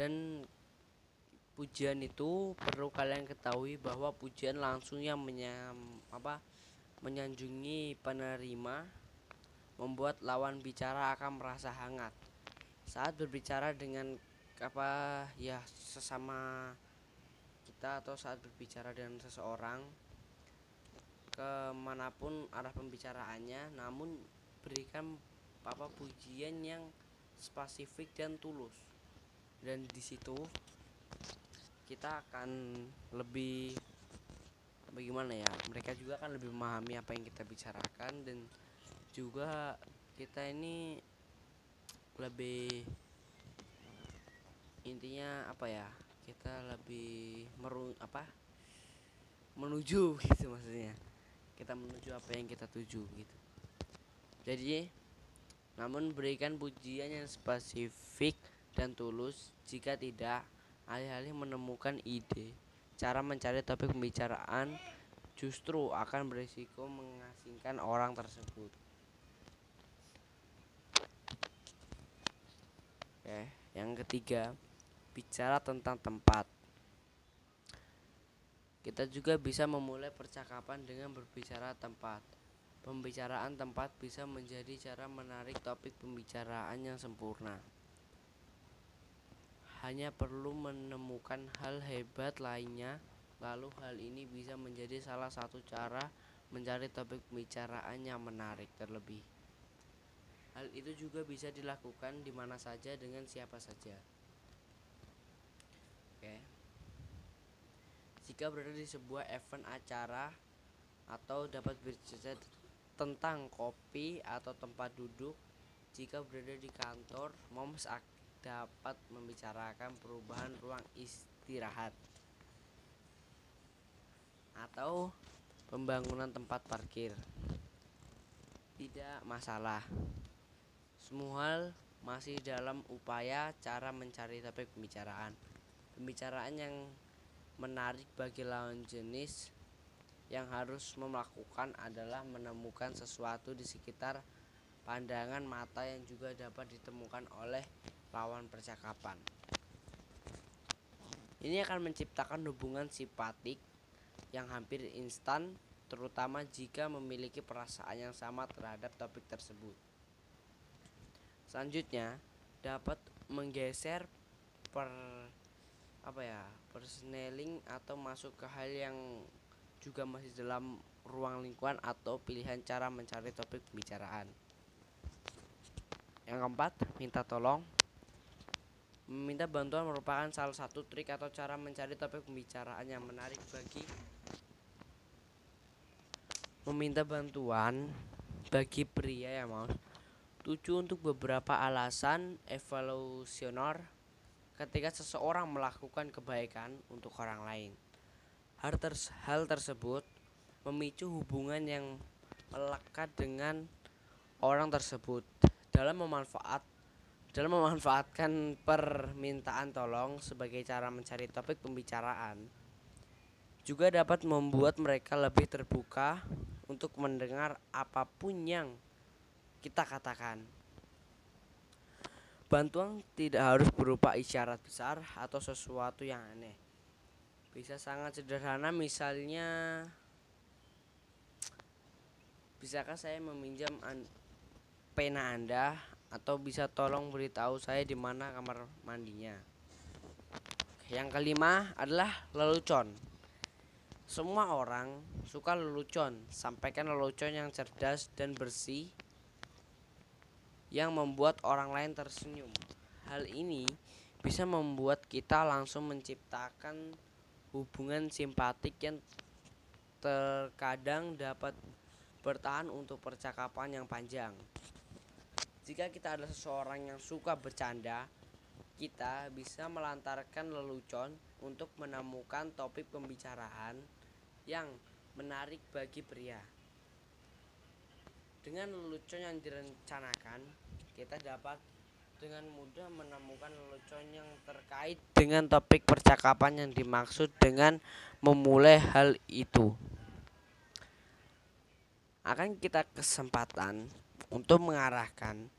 Dan pujian itu perlu kalian ketahui bahwa pujian langsung yang menyanjungi penerima, membuat lawan bicara akan merasa hangat saat berbicara dengan sesama kita, atau saat berbicara dengan seseorang kemanapun arah pembicaraannya. Namun berikan pujian yang spesifik dan tulus, dan di situ kita akan lebih bagaimana ya, mereka juga akan lebih memahami apa yang kita bicarakan, dan juga kita ini lebih, intinya kita lebih menuju gitu, maksudnya kita menuju apa yang kita tuju gitu. Jadi, namun berikan pujian yang spesifik dan tulus. Jika tidak, alih-alih menemukan ide, cara mencari topik pembicaraan justru akan berisiko mengasingkan orang tersebut. Oke, yang ketiga, bicara tentang tempat. Kita juga bisa memulai percakapan dengan berbicara tempat. Pembicaraan tempat bisa menjadi cara menarik topik pembicaraan yang sempurna. Hanya perlu menemukan hal hebat lainnya, lalu hal ini bisa menjadi salah satu cara mencari topik pembicaraan yang menarik terlebih. Hal itu juga bisa dilakukan di mana saja dengan siapa saja. Oke. Jika berada di sebuah event acara atau dapat bercerita tentang kopi atau tempat duduk. Jika berada di kantor, moms dapat membicarakan perubahan ruang istirahat atau pembangunan tempat parkir. Tidak masalah. Semua hal masih dalam upaya cara mencari topik pembicaraan. Pembicaraan yang menarik bagi lawan jenis yang harus melakukan adalah menemukan sesuatu di sekitar pandangan mata yang juga dapat ditemukan oleh lawan percakapan. Ini akan menciptakan hubungan simpatik yang hampir instan, terutama jika memiliki perasaan yang sama terhadap topik tersebut. Selanjutnya, dapat menggeser personaling atau masuk ke hal yang juga masih dalam ruang lingkungan atau pilihan cara mencari topik pembicaraan. Yang keempat, minta tolong. Meminta bantuan merupakan salah satu trik atau cara mencari topik pembicaraan yang menarik meminta bantuan bagi pria tuju untuk beberapa alasan evolusioner. Ketika seseorang melakukan kebaikan untuk orang lain, hal tersebut memicu hubungan yang melekat dengan orang tersebut. Dalam memanfaatkan permintaan tolong sebagai cara mencari topik pembicaraan, juga dapat membuat mereka lebih terbuka untuk mendengar apapun yang kita katakan. Bantuan tidak harus berupa isyarat besar atau sesuatu yang aneh. Bisa sangat sederhana, misalnya, bisakah saya meminjam pena Anda, atau bisa tolong beritahu saya di mana kamar mandinya. Yang kelima adalah lelucon. Semua orang suka lelucon. Sampaikan lelucon yang cerdas dan bersih yang membuat orang lain tersenyum. Hal ini bisa membuat kita langsung menciptakan hubungan simpatik yang terkadang dapat bertahan untuk percakapan yang panjang. Jika kita adalah seseorang yang suka bercanda, kita bisa melantarkan lelucon untuk menemukan topik pembicaraan yang menarik bagi pria. Dengan lelucon yang direncanakan, kita dapat dengan mudah menemukan lelucon yang terkait dengan topik percakapan yang dimaksud dengan memulai hal itu. Akan kita kesempatan untuk mengarahkan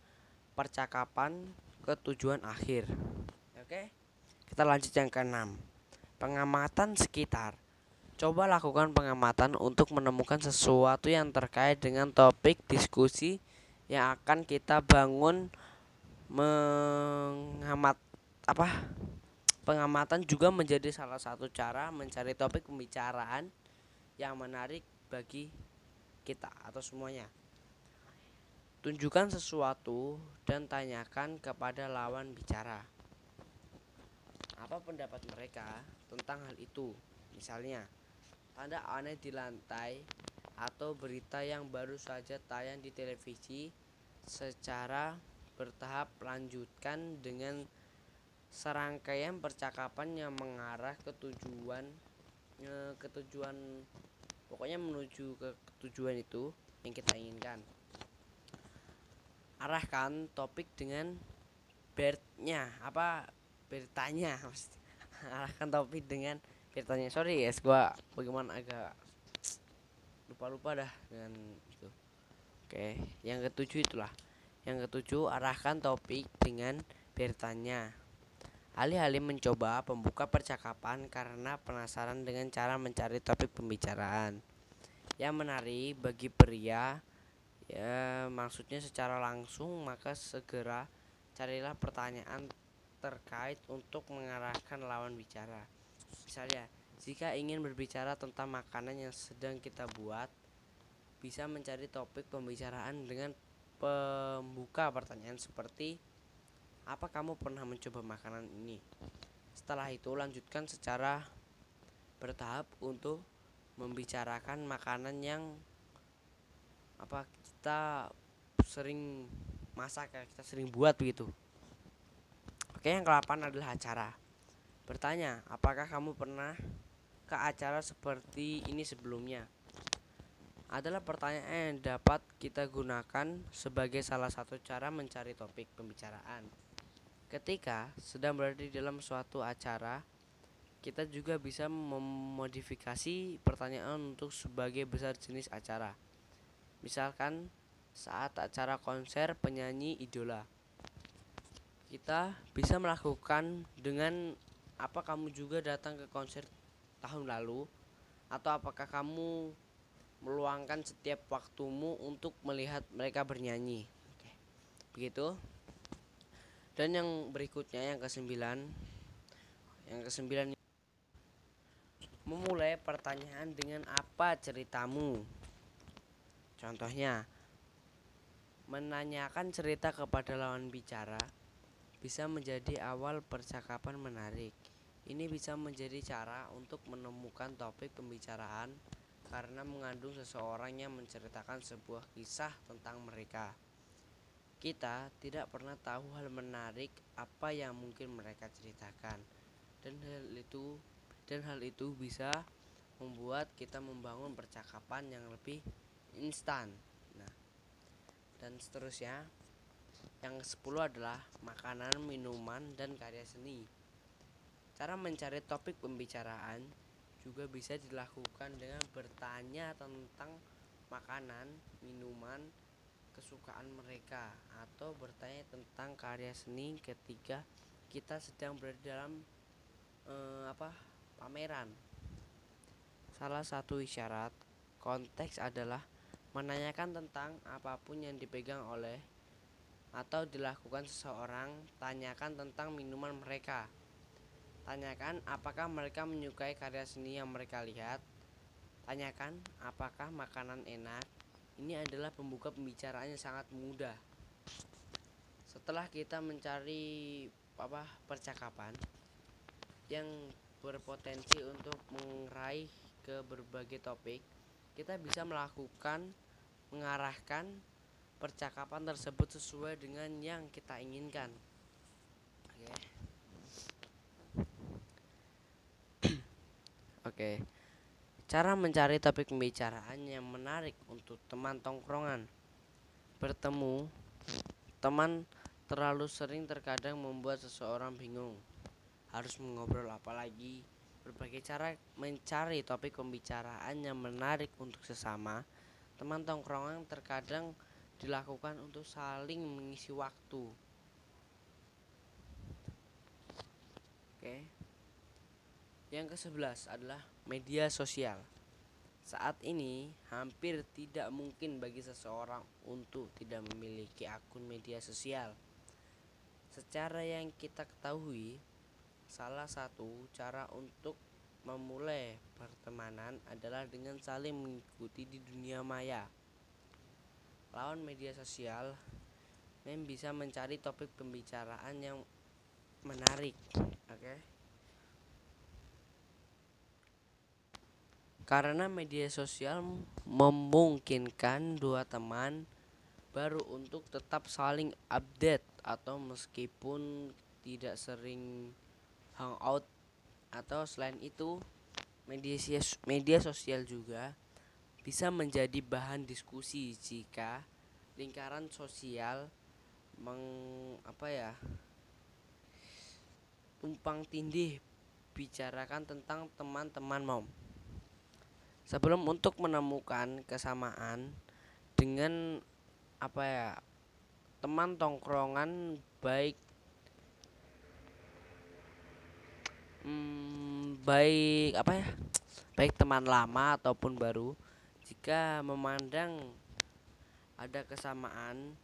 percakapan ke tujuan akhir. Oke? Kita lanjut yang keenam. Pengamatan sekitar. Coba lakukan pengamatan untuk menemukan sesuatu yang terkait dengan topik diskusi yang akan kita bangun. Pengamatan juga menjadi salah satu cara mencari topik pembicaraan yang menarik bagi kita atau semuanya. Tunjukkan sesuatu dan tanyakan kepada lawan bicara apa pendapat mereka tentang hal itu. Misalnya, tanda aneh di lantai atau berita yang baru saja tayang di televisi. Secara bertahap lanjutkan dengan serangkaian percakapan yang mengarah ke tujuan, pokoknya menuju ke tujuan itu yang kita inginkan. Arahkan topik dengan beritanya. Arahkan topik dengan beritanya. Sorry guys, gua bagaimana agak lupa dah dengan itu. Oke, yang ketujuh itulah. Yang ketujuh, arahkan topik dengan beritanya. Alih-alih mencoba membuka percakapan karena penasaran dengan cara mencari topik pembicaraan yang menarik bagi pria, ya maksudnya secara langsung, maka segera carilah pertanyaan terkait untuk mengarahkan lawan bicara. Misalnya, jika ingin berbicara tentang makanan yang sedang kita buat, bisa mencari topik pembicaraan dengan pembuka pertanyaan seperti, apa kamu pernah mencoba makanan ini? Setelah itu lanjutkan secara bertahap untuk membicarakan makanan yang kita sering masak, kita sering buat begitu. Oke, yang ke-8 adalah acara. Bertanya, apakah kamu pernah ke acara seperti ini sebelumnya? Adalah pertanyaan yang dapat kita gunakan sebagai salah satu cara mencari topik pembicaraan. Ketika sedang berada di dalam suatu acara, kita juga bisa memodifikasi pertanyaan untuk sebagai besar jenis acara. Misalkan saat acara konser penyanyi idola, kita bisa melakukan dengan, apa kamu juga datang ke konser tahun lalu, atau apakah kamu meluangkan setiap waktumu untuk melihat mereka bernyanyi. Oke, begitu. Dan yang berikutnya, yang kesembilan, memulai pertanyaan dengan apa ceritamu. Contohnya, menanyakan cerita kepada lawan bicara bisa menjadi awal percakapan menarik. Ini bisa menjadi cara untuk menemukan topik pembicaraan karena mengandung seseorang yang menceritakan sebuah kisah tentang mereka. Kita tidak pernah tahu hal menarik apa yang mungkin mereka ceritakan, dan hal itu bisa membuat kita membangun percakapan yang lebih instan. Nah, dan seterusnya. Yang ke-10 adalah makanan, minuman, dan karya seni. Cara mencari topik pembicaraan juga bisa dilakukan dengan bertanya tentang makanan, minuman, kesukaan mereka, atau bertanya tentang karya seni ketika kita sedang berada dalam pameran. Salah satu isyarat konteks adalah menanyakan tentang apapun yang dipegang oleh atau dilakukan seseorang. Tanyakan tentang minuman mereka. Tanyakan apakah mereka menyukai karya seni yang mereka lihat. Tanyakan apakah makanan enak. Ini adalah pembuka pembicaraan yang sangat mudah. Setelah kita mencari percakapan yang berpotensi untuk meraih ke berbagai topik, kita bisa mengarahkan percakapan tersebut sesuai dengan yang kita inginkan. Oke. Cara mencari topik pembicaraan yang menarik untuk teman tongkrongan. Bertemu teman terlalu sering terkadang membuat seseorang bingung. Harus mengobrol apa lagi? Berbagai cara mencari topik pembicaraan yang menarik untuk sesama teman tongkrongan terkadang dilakukan untuk saling mengisi waktu. Oke. Yang ke-11 adalah media sosial. Saat ini hampir tidak mungkin bagi seseorang untuk tidak memiliki akun media sosial. Secara yang kita ketahui, salah satu cara untuk memulai pertemanan adalah dengan saling mengikuti di dunia maya. Lawan media sosial, bisa mencari topik pembicaraan yang menarik, oke? Karena media sosial memungkinkan dua teman baru untuk tetap saling update atau meskipun tidak sering hangout. Atau selain itu, media sosial juga bisa menjadi bahan diskusi jika lingkaran sosial tumpang tindih bicarakan tentang teman-teman mom. Sebelum untuk menemukan kesamaan dengan teman tongkrongan baik baik baik teman lama ataupun baru, jika memandang ada kesamaan,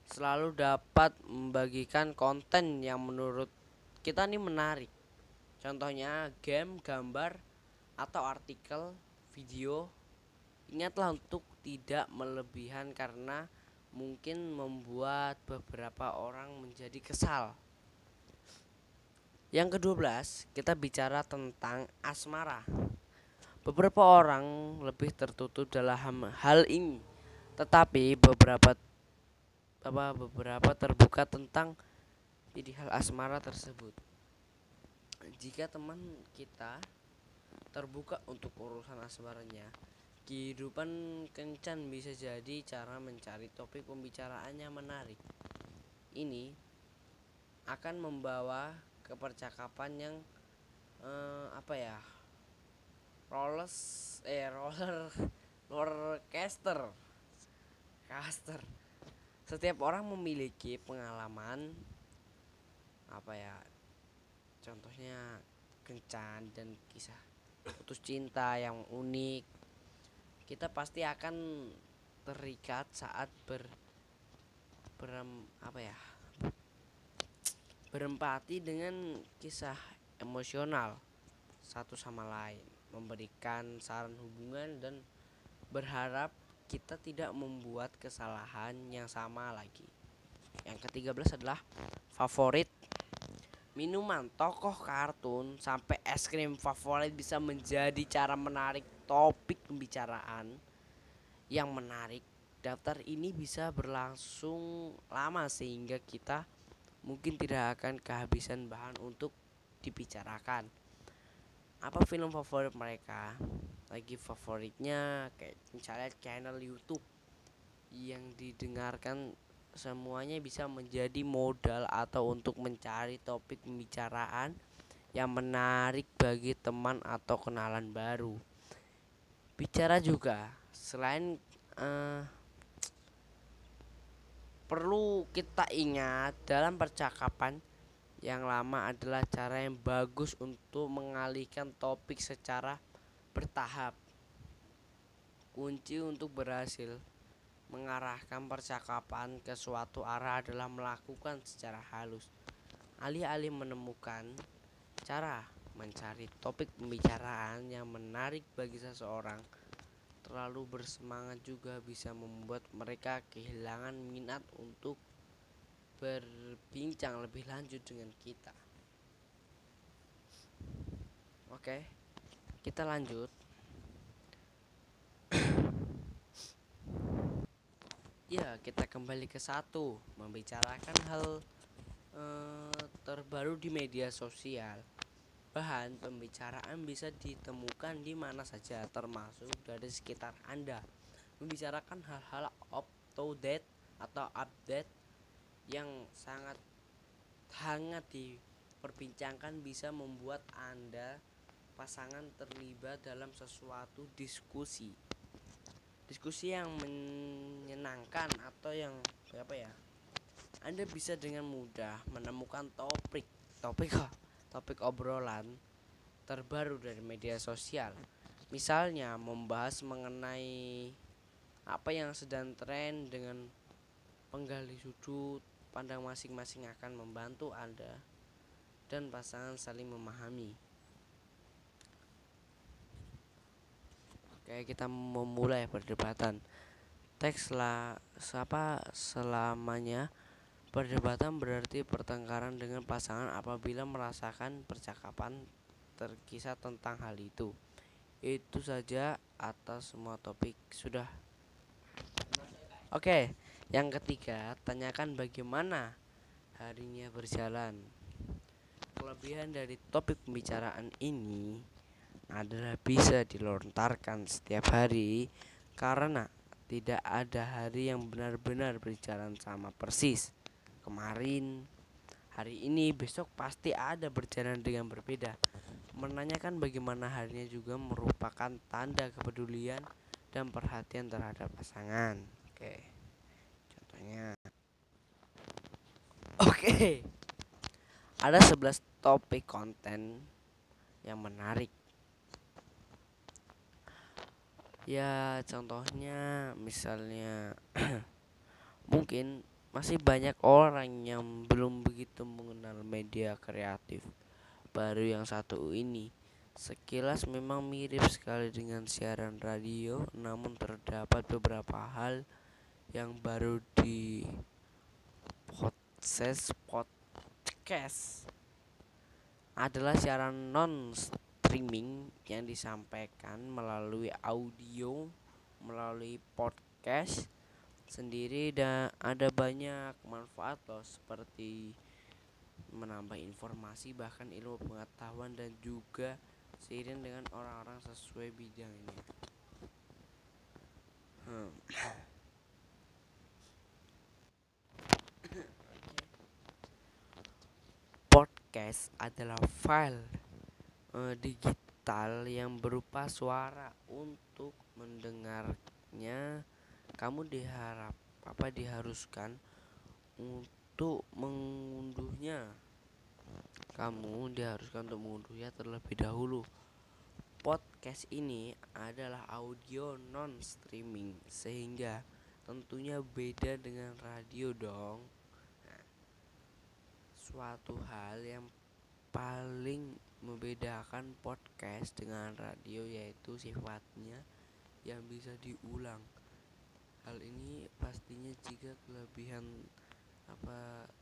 selalu dapat membagikan konten yang menurut kita nih menarik. Contohnya game, gambar, atau artikel, video. Ingatlah untuk tidak melebihan karena mungkin membuat beberapa orang menjadi kesal. Yang ke-12, kita bicara tentang asmara. Beberapa orang lebih tertutup dalam hal ini, tetapi beberapa terbuka tentang ideal asmara tersebut. Jika teman kita terbuka untuk urusan asmaranya, kehidupan kencan bisa jadi cara mencari topik pembicaraan yang menarik. Ini akan membawa ke percakapan yang roller caster. Setiap orang memiliki pengalaman contohnya kencan dan kisah putus cinta yang unik. Kita pasti akan terikat saat berempati dengan kisah emosional satu sama lain, memberikan saran hubungan dan berharap kita tidak membuat kesalahan yang sama lagi. Yang ke-13 adalah favorit minuman, tokoh kartun, sampai es krim favorit bisa menjadi cara menarik topik pembicaraan yang menarik. Daftar ini bisa berlangsung lama sehingga kita mungkin tidak akan kehabisan bahan untuk dibicarakan. Apa film favorit mereka? Lagi favoritnya kayak misalnya channel YouTube yang didengarkan, semuanya bisa menjadi modal atau untuk mencari topik pembicaraan yang menarik bagi teman atau kenalan baru. Bicara juga selain perlu kita ingat dalam percakapan yang lama adalah cara yang bagus untuk mengalihkan topik secara bertahap. Kunci untuk berhasil mengarahkan percakapan ke suatu arah adalah melakukan secara halus. Alih-alih menemukan cara mencari topik pembicaraan yang menarik bagi seseorang, terlalu bersemangat juga bisa membuat mereka kehilangan minat untuk berbincang lebih lanjut dengan kita. Oke, kita lanjut. Ya, kita kembali ke satu, membicarakan hal terbaru di media sosial. Bahan pembicaraan bisa ditemukan di mana saja, termasuk dari sekitar Anda. Membicarakan hal-hal up to date atau update yang sangat hangat diperbincangkan bisa membuat Anda pasangan terlibat dalam sesuatu diskusi yang menyenangkan atau yang Anda bisa dengan mudah menemukan topik topik obrolan terbaru dari media sosial. Misalnya membahas mengenai apa yang sedang tren dengan penggali sudut pandang masing-masing akan membantu Anda dan pasangan saling memahami. Oke, kita memulai perdebatan. Selamanya perdebatan berarti pertengkaran dengan pasangan apabila merasakan percakapan terkisah tentang hal itu. Itu saja atas semua topik sudah. Oke, yang ketiga, tanyakan bagaimana harinya berjalan. Kelebihan dari topik pembicaraan ini adalah bisa dilontarkan setiap hari karena tidak ada hari yang benar-benar berjalan sama persis. Kemarin, hari ini, besok pasti ada berjalan dengan berbeda. Menanyakan bagaimana harinya juga merupakan tanda kepedulian dan perhatian terhadap pasangan. Oke, contohnya. Oke, ada 11 topik konten yang menarik. Ya, contohnya misalnya mungkin masih banyak orang yang belum begitu mengenal media kreatif baru yang satu ini. Sekilas memang mirip sekali dengan siaran radio, namun terdapat beberapa hal yang baru di podcast adalah siaran non streaming yang disampaikan melalui audio melalui podcast sendiri, dan ada banyak manfaat loh, seperti menambah informasi bahkan ilmu pengetahuan dan juga seiring dengan orang-orang sesuai bidangnya. Podcast adalah file digital yang berupa suara. Untuk mendengarnya, kamu diharuskan untuk mengunduhnya. Terlebih dahulu. Podcast ini adalah audio non streaming sehingga tentunya beda dengan radio dong. Suatu hal yang paling membedakan podcast dengan radio yaitu sifatnya yang bisa diulang. Hal ini pastinya jika kelebihan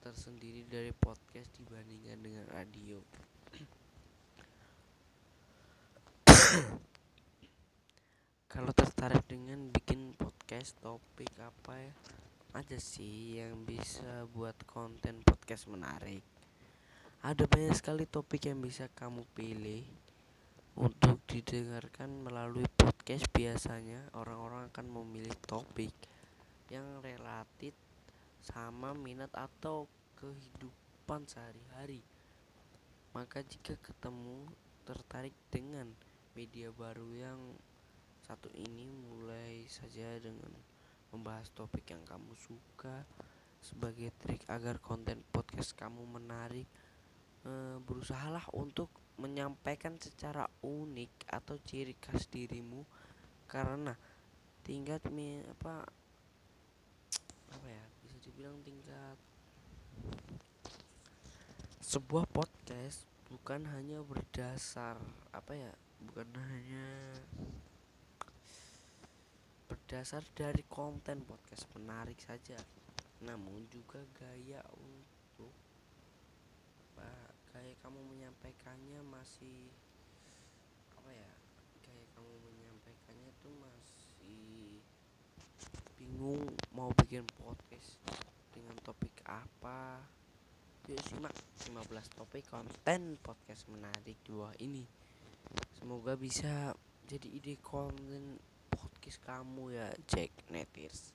tersendiri dari podcast dibandingkan dengan radio. Kalau tertarik dengan bikin podcast, topik apa ya aja sih yang bisa buat konten podcast menarik? Ada banyak sekali topik yang bisa kamu pilih untuk didengarkan melalui podcast. Biasanya orang-orang akan memilih topik yang relatif sama minat atau kehidupan sehari-hari. Maka jika ketemu tertarik dengan media baru yang satu ini, mulai saja dengan membahas topik yang kamu suka. Sebagai trik agar konten podcast kamu menarik, berusahalah untuk menyampaikan secara unik atau ciri khas dirimu, karena tingkat bisa dibilang tingkat sebuah podcast bukan hanya berdasar dari konten podcast menarik saja, namun juga gaya kamu menyampaikannya masih tuh masih bingung mau bikin podcast dengan topik apa. Yuk simak 15 topik konten podcast menarik di bawah ini. Semoga bisa jadi ide konten podcast kamu ya, Jack Netirs.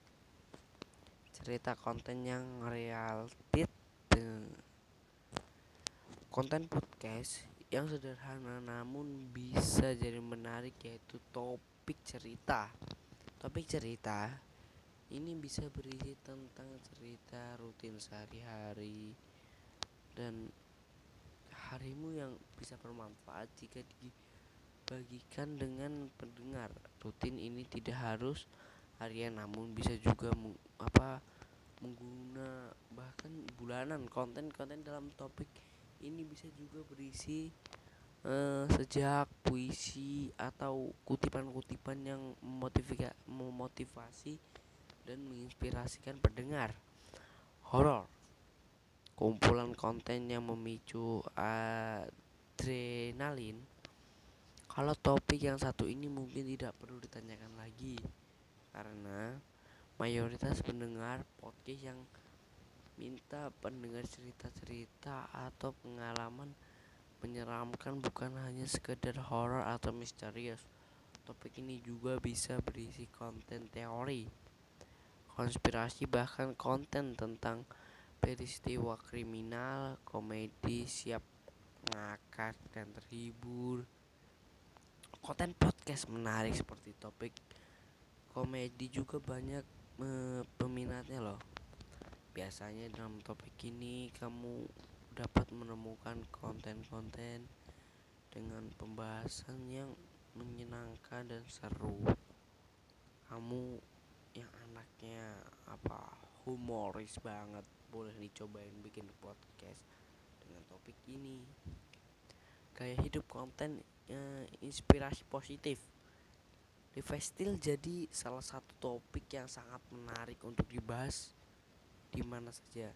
Cerita konten yang realistis. Konten podcast yang sederhana namun bisa jadi menarik yaitu topik cerita. Topik cerita ini bisa berisi tentang cerita rutin sehari-hari dan harimu yang bisa bermanfaat jika dibagikan dengan pendengar. Rutin ini tidak harus harian, namun bisa juga mengguna bahkan bulanan. Konten-konten dalam topik ini bisa juga berisi sejak puisi atau kutipan-kutipan yang memotivasi dan menginspirasikan pendengar. Horor, kumpulan konten yang memicu adrenalin. Kalau topik yang satu ini mungkin tidak perlu ditanyakan lagi, karena mayoritas pendengar podcast yang minta pendengar cerita-cerita atau pengalaman menyeramkan, bukan hanya sekedar horor atau misterius. Topik ini juga bisa berisi konten teori, konspirasi, bahkan konten tentang peristiwa kriminal. Komedi siap ngakak dan terhibur. Konten podcast menarik seperti topik komedi juga banyak peminatnya loh. Biasanya dalam topik ini kamu dapat menemukan konten-konten dengan pembahasan yang menyenangkan dan seru. Kamu yang anaknya humoris banget, boleh dicobain bikin podcast dengan topik ini. Gaya hidup konten inspirasi positif. Lifestyle jadi salah satu topik yang sangat menarik untuk dibahas di mana saja.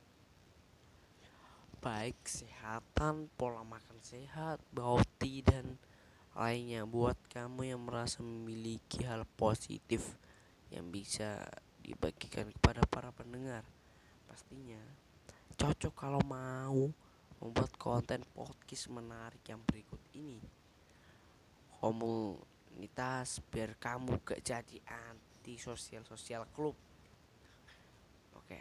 Baik kesehatan, pola makan sehat, healthy dan lainnya. Buat kamu yang merasa memiliki hal positif yang bisa dibagikan kepada para pendengar, pastinya cocok kalau mau membuat konten podcast menarik yang berikut ini. Komunitas biar kamu gak jadi anti sosial klub. Oke,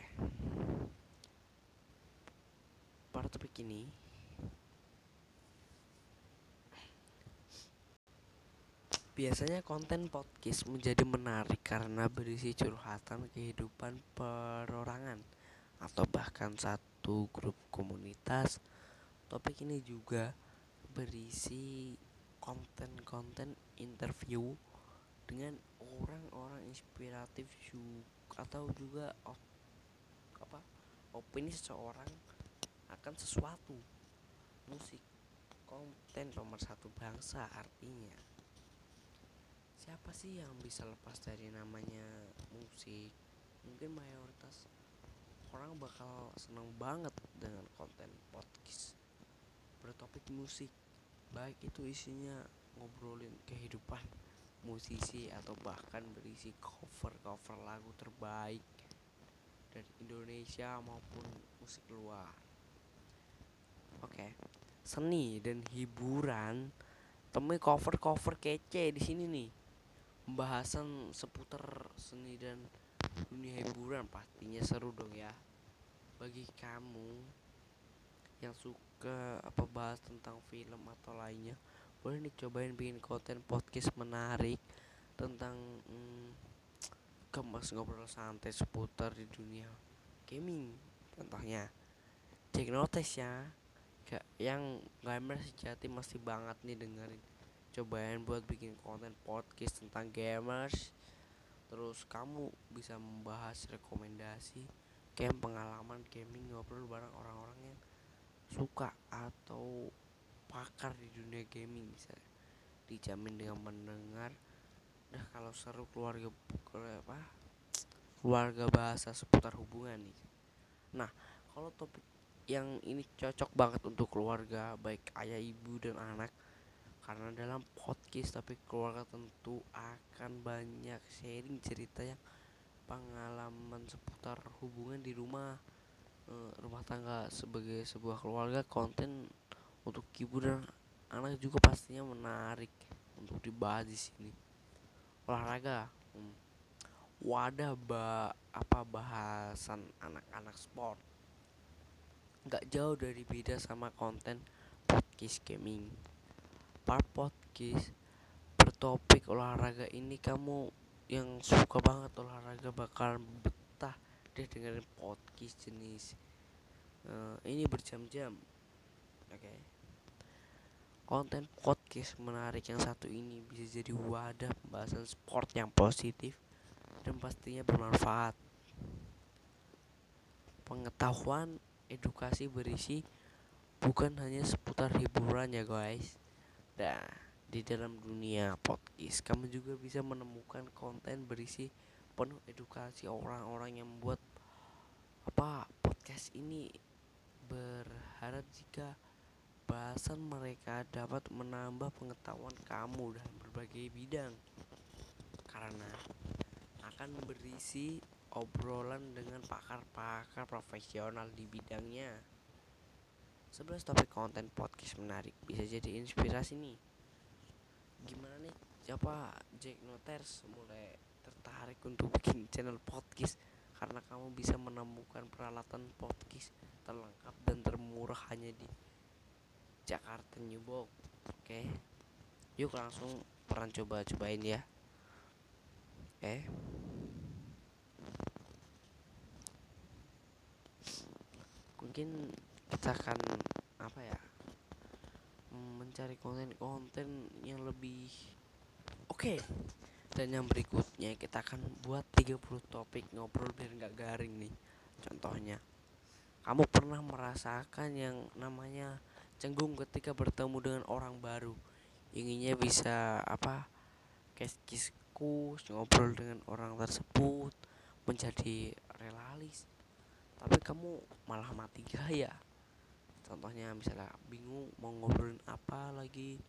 pada topik ini biasanya konten podcast menjadi menarik karena berisi curhatan kehidupan perorangan atau bahkan satu grup komunitas. Topik ini juga berisi konten-konten interview dengan orang-orang inspiratif atau juga opini seseorang akan sesuatu. Musik, konten nomor satu bangsa, artinya siapa sih yang bisa lepas dari namanya musik? Mungkin mayoritas orang bakal senang banget dengan konten podcast bertopik musik, baik itu isinya ngobrolin kehidupan musisi atau bahkan berisi cover lagu terbaik dari Indonesia maupun musik luar. Oke, seni dan hiburan, temui cover kece di sini nih. Pembahasan seputar seni dan dunia hiburan pastinya seru dong ya. Bagi kamu yang suka bahas tentang film atau lainnya, boleh nih cobain bikin konten podcast menarik tentang kemas ngobrol santai seputar di dunia gaming. Contohnya take notice ya, yang gamer sejati masih banget nih dengerin. Cobain buat bikin konten podcast tentang gamers. Terus kamu bisa membahas rekomendasi game, pengalaman gaming, ngobrol bareng orang-orang yang suka atau pakar di dunia gaming. Bisa dijamin dengan mendengar. Dah kalau seru keluarga bahasa seputar hubungan nih. Nah, kalau topik yang ini cocok banget untuk keluarga, baik ayah, ibu, dan anak. Karena dalam podcast tapi keluarga tentu akan banyak sharing cerita yang pengalaman seputar hubungan di rumah tangga. Sebagai sebuah keluarga, konten untuk ibu dan anak juga pastinya menarik untuk dibahas di sini. Olahraga, wadah bahasan anak-anak sport, nggak jauh dari beda sama konten podcast gaming. Part podcast bertopik olahraga ini, kamu yang suka banget olahraga bakal betah deh dengerin podcast jenis ini berjam-jam. Oke. konten podcast menarik yang satu ini bisa jadi wadah pembahasan sport yang positif dan pastinya bermanfaat. Pengetahuan edukasi berisi bukan hanya seputar hiburan ya guys. Nah, di dalam dunia podcast kamu juga bisa menemukan konten berisi penuh edukasi. Orang-orang yang membuat podcast ini berharap jika bahasan mereka dapat menambah pengetahuan kamu dalam berbagai bidang, karena akan berisi obrolan dengan pakar-pakar profesional di bidangnya. 11 topik konten podcast menarik bisa jadi inspirasi nih. Gimana nih, siapa Jack Noters mulai tertarik untuk bikin channel podcast? Karena kamu bisa menemukan peralatan podcast terlengkap dan termurah hanya di Jakarta New Box. Oke, yuk langsung peran cobain ya. Oke, mungkin kita akan mencari konten-konten yang lebih oke. Dan yang berikutnya kita akan buat 30 topik ngobrol biar nggak garing nih. Contohnya, kamu pernah merasakan yang namanya cenggung ketika bertemu dengan orang baru? Inginnya bisa kiskus ngobrol dengan orang tersebut menjadi relalis, tapi kamu malah mati gaya. Contohnya misalnya bingung mau ngobrolin apa lagi,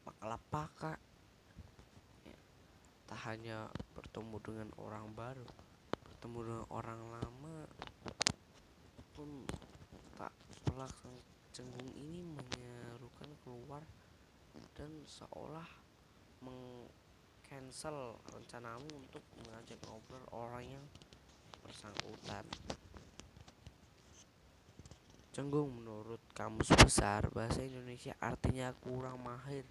makalah pakak ya. Tak hanya bertemu dengan orang baru, bertemu dengan orang lama pun tak pelak cenggung ini menyerukan keluar dan seolah meng-cancel rencanamu untuk mengajak ngobrol orang yang bersangkutan. Cenggung menurut Kamus Besar Bahasa Indonesia artinya kurang mahir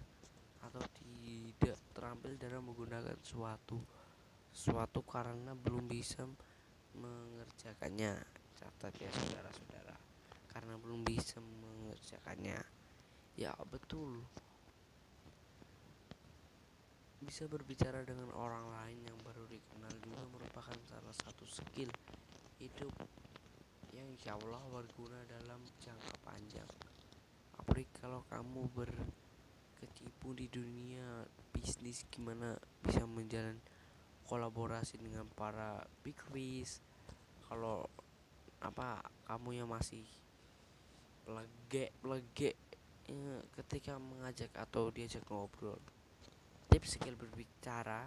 atau tidak terampil dalam menggunakan suatu karena belum bisa mengerjakannya. Catat ya saudara-saudara, karena belum bisa mengerjakannya. Ya betul, bisa berbicara dengan orang lain yang baru dikenal juga merupakan salah satu skill hidup yang insya Allah berguna dalam jangka panjang. Apalagi kalau kamu berkecimpung di dunia bisnis, gimana bisa menjalin kolaborasi dengan para big fish. Kalau kamu yang masih lege ketika mengajak atau diajak ngobrol, tips skill berbicara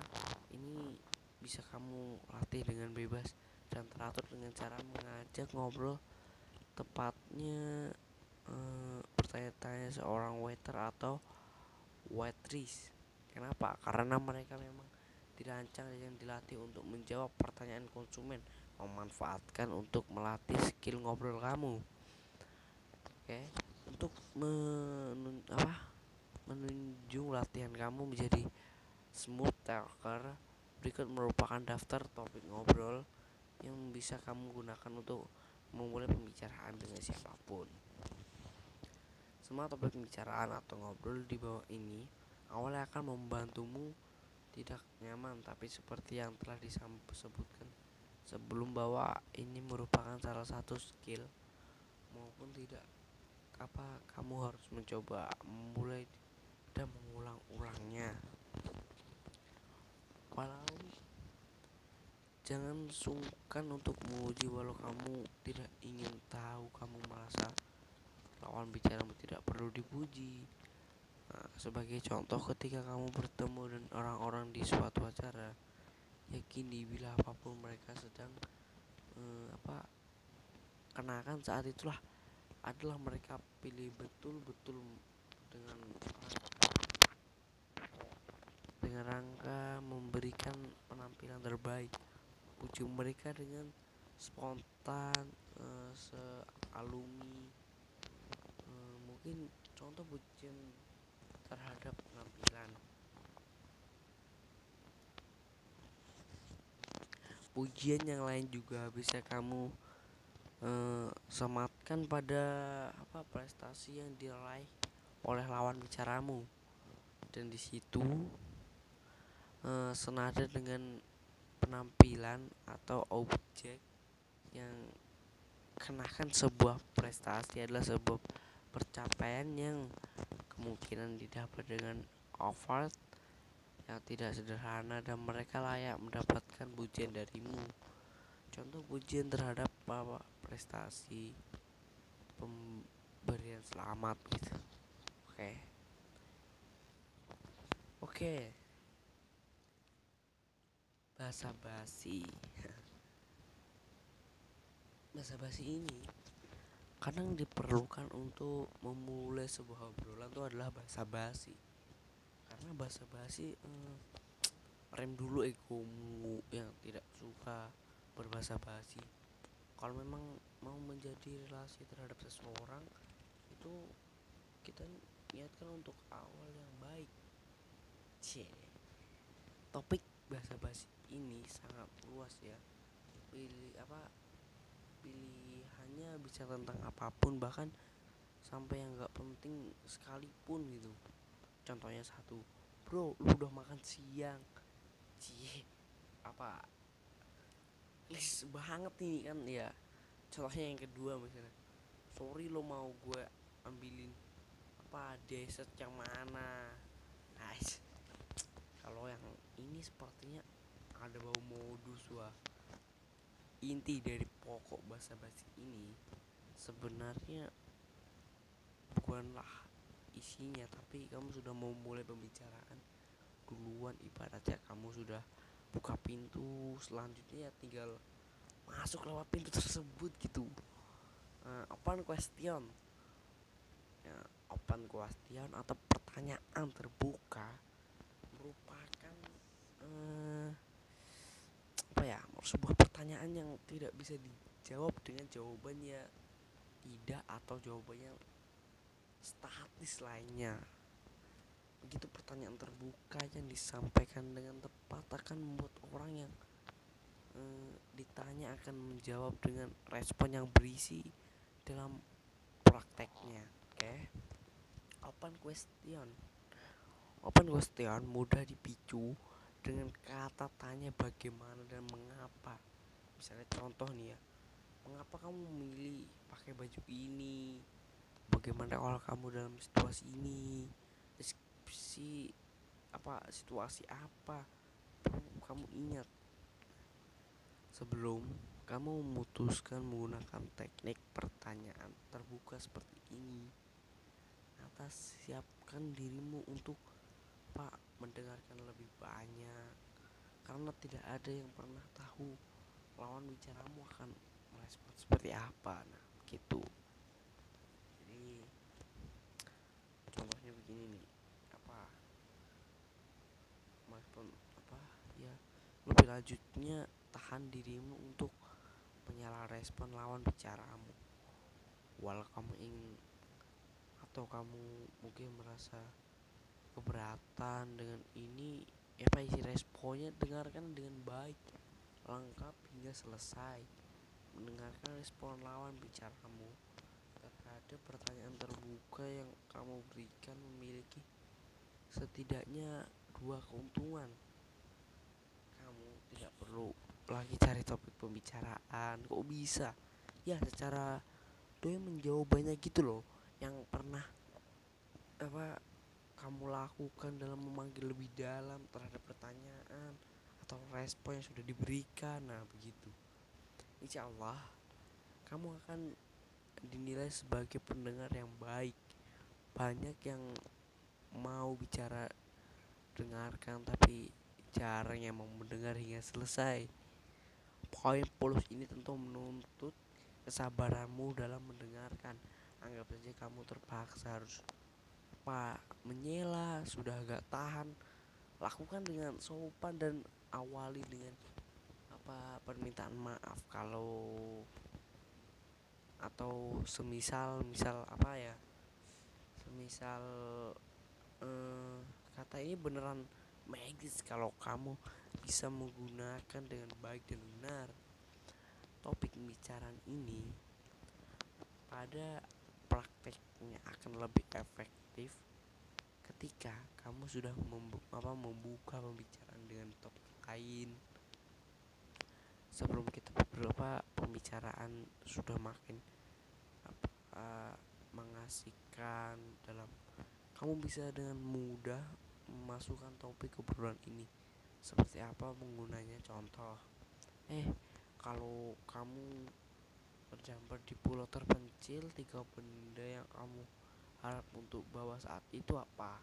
ini bisa kamu latih dengan bebas dan teratur dengan cara mengajak ngobrol. Tepatnya bertanya-tanya seorang waiter atau waitress. Kenapa? Karena mereka memang dirancang dan dilatih untuk menjawab pertanyaan konsumen, memanfaatkan untuk melatih skill ngobrol kamu. Oke, untuk menunjang latihan kamu menjadi smooth talker, berikut merupakan daftar topik ngobrol yang bisa kamu gunakan untuk memulai pembicaraan dengan siapapun. Semua topik pembicaraan atau ngobrol di bawah ini awalnya akan membantumu tidak nyaman, tapi seperti yang telah disebutkan sebelum bahwa ini merupakan salah satu skill maupun tidak kamu harus mencoba memulai dan mengulang-ulangnya. Walau jangan sungkan untuk menguji walau kamu tidak ingin tahu, kamu merasa lawan bicaramu tidak perlu dipuji. Nah, sebagai contoh, ketika kamu bertemu dengan orang-orang di suatu acara, yakini bila apapun mereka sedang kenakan saat itulah adalah mereka pilih betul-betul dengan rangka memberikan penampilan terbaik. Puji mereka dengan spontan, sealumi mungkin contoh pujian terhadap penampilan. Pujian yang lain juga bisa kamu sematkan pada prestasi yang diraih oleh lawan bicaramu, dan di situ senada dengan penampilan atau objek yang kenakan sebuah prestasi adalah sebuah pencapaian yang kemungkinan didapat dengan effort yang tidak sederhana, dan mereka layak mendapatkan pujian darimu. Contoh pujian terhadap apa prestasi, pemberian selamat gitu. Oke. Oke. Bahasa basi. Bahasa basi ini kadang diperlukan untuk memulai sebuah obrolan itu adalah bahasa basi. Karena bahasa basi rem dulu egomu yang tidak suka berbahasa basi. Kalau memang mau menjadi relasi terhadap seseorang, itu kita niatkan untuk awal yang baik. Cie. Topik bahasa basi ini sangat luas ya. Pilihannya bisa tentang apapun, bahkan sampai yang nggak penting sekalipun gitu. Contohnya satu, bro, lu udah makan siang? Cie, apa list banget nih kan ya. Contohnya yang kedua misalnya, sorry lo mau gue ambilin apa dessert yang mana. Nice. Kalau yang ini sepertinya ada bau modus. Wah, inti dari pokok bahasa basi ini sebenarnya bukanlah isinya, tapi kamu sudah mau mulai pembicaraan duluan. Ibaratnya kamu sudah buka pintu, selanjutnya ya tinggal masuk lewat pintu tersebut gitu. Open question ya, open question atau pertanyaan terbuka merupakan apa ya, sebuah pertanyaan yang tidak bisa dijawab dengan jawabannya tidak atau jawabannya statis lainnya. Begitu pertanyaan terbuka yang disampaikan dengan tepat akan membuat orang yang ditanya akan menjawab dengan respon yang berisi dalam prakteknya. Oke. Open question. Open question mudah dipicu dengan kata tanya bagaimana dan mengapa. Misalnya contoh nih ya, mengapa kamu memilih pakai baju ini? Bagaimana kalau kamu dalam situasi ini? Situasi apa perlu kamu ingat sebelum kamu memutuskan menggunakan teknik pertanyaan terbuka seperti ini. Atas siapkan dirimu untuk mendengarkan lebih banyak, karena tidak ada yang pernah tahu lawan bicaramu akan merespon seperti apa. Nah gitu. Jadi contohnya begini nih, merespon ya, lebih lanjutnya tahan dirimu untuk menyalah respon lawan bicaramu. Walau kamu ingin atau kamu mungkin merasa keberatan dengan ini, isi responnya dengarkan dengan baik, lengkap hingga selesai. Mendengarkan respon lawan bicaramu terhadap pertanyaan terbuka yang kamu berikan memiliki setidaknya dua keuntungan. Kamu tidak perlu lagi cari topik pembicaraan. Kok bisa? Ya secara doi menjawab banyak gitu loh yang pernah kamu lakukan dalam memanggil lebih dalam terhadap pertanyaan atau respon yang sudah diberikan. Nah begitu, insya Allah kamu akan dinilai sebagai pendengar yang baik. Banyak yang mau bicara dengarkan, tapi jarang yang mau mendengar hingga selesai. Poin plus ini tentu menuntut kesabaranmu dalam mendengarkan. Anggap saja kamu terpaksa harus menyela, sudah agak tahan, lakukan dengan sopan dan awali dengan permintaan maaf kalau atau semisal kata ini beneran magis kalau kamu bisa menggunakan dengan baik dan benar. Topik pembicaraan ini pada prakteknya akan lebih efektif kreatif ketika kamu sudah membuka pembicaraan dengan topik lain. Sebelum kita beberapa pembicaraan sudah makin mengasihkan dalam, kamu bisa dengan mudah memasukkan topik obrolan ini. Seperti apa penggunanya? Contoh, kalau kamu berjamper di pulau terpencil, 3 benda yang kamu harap untuk bawa saat itu apa?